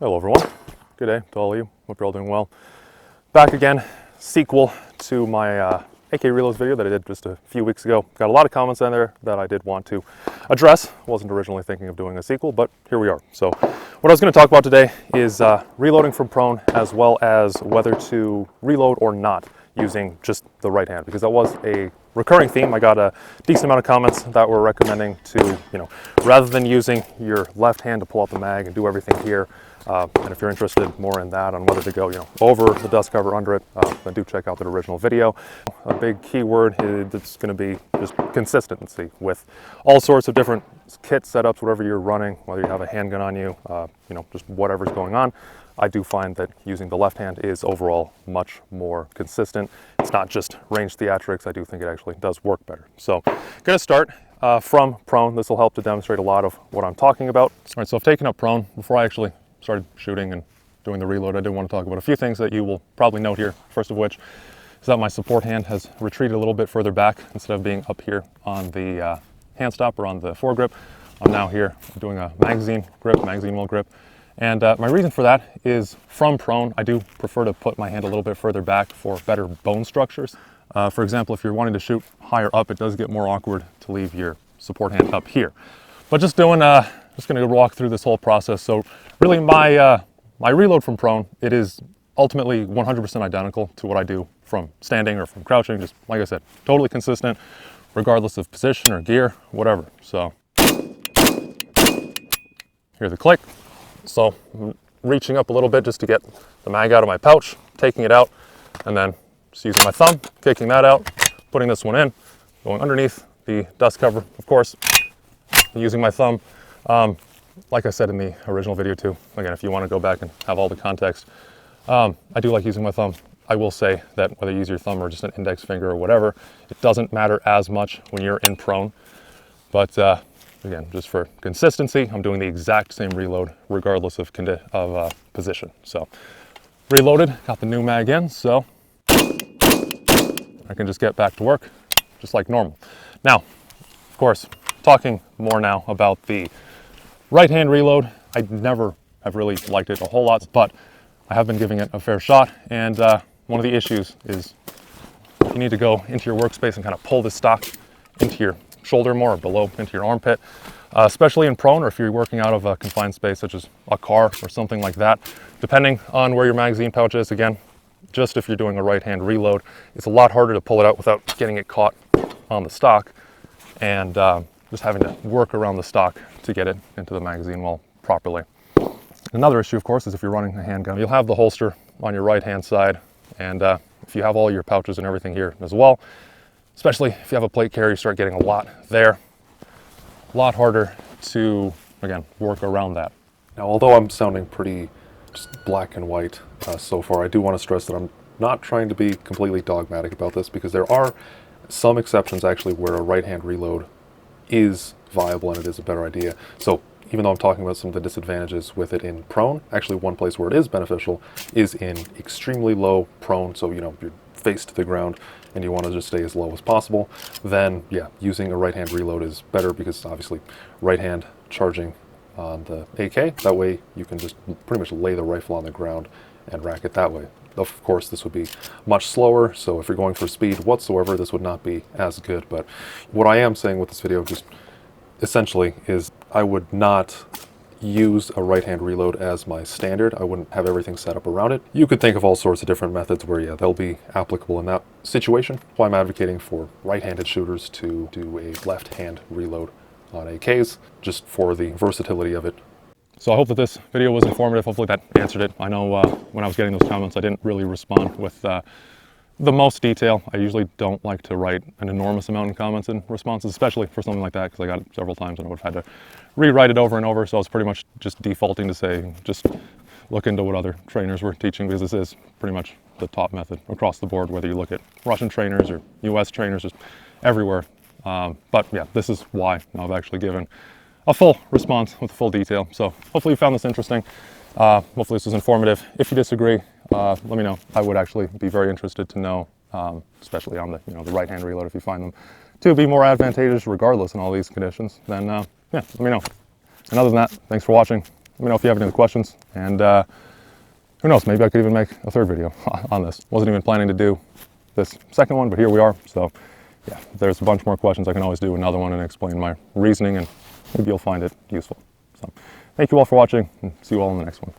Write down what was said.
Hello everyone, good day to all of you, hope you're all doing well. Back again, sequel to my AK reloads video that I did just a few weeks ago. Got a lot of comments in there that I did want to address. Wasn't originally thinking of doing a sequel, but here we are. So what I was going to talk about today is reloading from prone, as well as whether to reload or not using just the right hand, because that was a recurring theme. I got a decent amount of comments that were recommending to, rather than using your left hand to pull out the mag and do everything here, and if you're interested more in that on whether to go, over the dust cover, under it, then do check out that original video. A big key word that's going to be just consistency with all sorts of different kit setups, whatever you're running, whether you have a handgun on you, just whatever's going on. I do find that using the left hand is overall much more consistent. It's not just range theatrics. I do think it actually does work better. So going to start from prone. This will help to demonstrate a lot of what I'm talking about. All right, so I've taken up prone. Before I actually started shooting and doing the reload, I did want to talk about a few things that you will probably note here. First of which is that my support hand has retreated a little bit further back. Instead of being up here on the hand stop or on the foregrip, I'm now here doing a magazine grip, magazine well grip. And my reason for that is from prone, I do prefer to put my hand a little bit further back for better bone structures. For example, if you're wanting to shoot higher up, it does get more awkward to leave your support hand up here. But just going to walk through this whole process. So really my reload from prone, it is ultimately 100% identical to what I do from standing or from crouching. Just like I said, totally consistent, regardless of position or gear, whatever. So here's the click. So I'm reaching up a little bit just to get the mag out of my pouch, taking it out, and then just using my thumb, kicking that out, putting this one in, going underneath the dust cover, of course, using my thumb. Like I said in the original video too, again, if you want to go back and have all the context, I do like using my thumb. I will say that whether you use your thumb or just an index finger or whatever, it doesn't matter as much when you're in prone. But again, just for consistency, I'm doing the exact same reload regardless of position. So reloaded, got the new mag in, so I can just get back to work just like normal. Now, of course, talking more now about the right hand reload, I never have really liked it a whole lot, but I have been giving it a fair shot. And one of the issues is you need to go into your workspace and kind of pull the stock into your shoulder more or below into your armpit, especially in prone, or if you're working out of a confined space such as a car or something like that. Depending on where your magazine pouch is, again, just if you're doing a right hand reload, it's a lot harder to pull it out without getting it caught on the stock and just having to work around the stock to get it into the magazine well properly. Another issue, of course, is if you're running a handgun, you'll have the holster on your right hand side, and if you have all your pouches and everything here as well, especially if you have a plate carrier, you start getting a lot there. A lot harder to, again, work around that. Now, although I'm sounding pretty just black and white so far, I do want to stress that I'm not trying to be completely dogmatic about this, because there are some exceptions actually where a right hand reload is viable and it is a better idea. So even though I'm talking about some of the disadvantages with it in prone, actually one place where it is beneficial is in extremely low prone. So, you're face to the ground and you want to just stay as low as possible, then yeah, using a right hand reload is better, because obviously right hand charging on the AK, that way you can just pretty much lay the rifle on the ground and rack it that way. Of course, this would be much slower, so if you're going for speed whatsoever, this would not be as good. But what I am saying with this video just essentially is I would not use a right hand reload as my standard. I wouldn't have everything set up around it. You could think of all sorts of different methods where, yeah, they'll be applicable in that situation. So I'm advocating for right-handed shooters to do a left-hand reload on AKs, just for the versatility of it. So I hope that this video was informative. Hopefully that answered it. I know when I was getting those comments, I didn't really respond with the most detail. I usually don't like to write an enormous amount in comments and responses, especially for something like that, because I got it several times and I would have had to rewrite it over and over. So I was pretty much just defaulting to say, just look into what other trainers were teaching, because this is pretty much the top method across the board, whether you look at Russian trainers or US trainers, just everywhere. But yeah, this is why now I've actually given a full response with full detail. So hopefully you found this interesting. Hopefully this was informative. If you disagree, let me know. I would actually be very interested to know, especially on the the right hand reload, if you find them to be more advantageous regardless in all these conditions, then yeah, let me know. And other than that, thanks for watching. Let me know if you have any other questions, and who knows, maybe I could even make a third video on this. Wasn't even planning to do this second one, but here we are. So yeah, there's a bunch more questions. I can always do another one and explain my reasoning, and maybe you'll find it useful. So thank you all for watching, and see you all in the next one.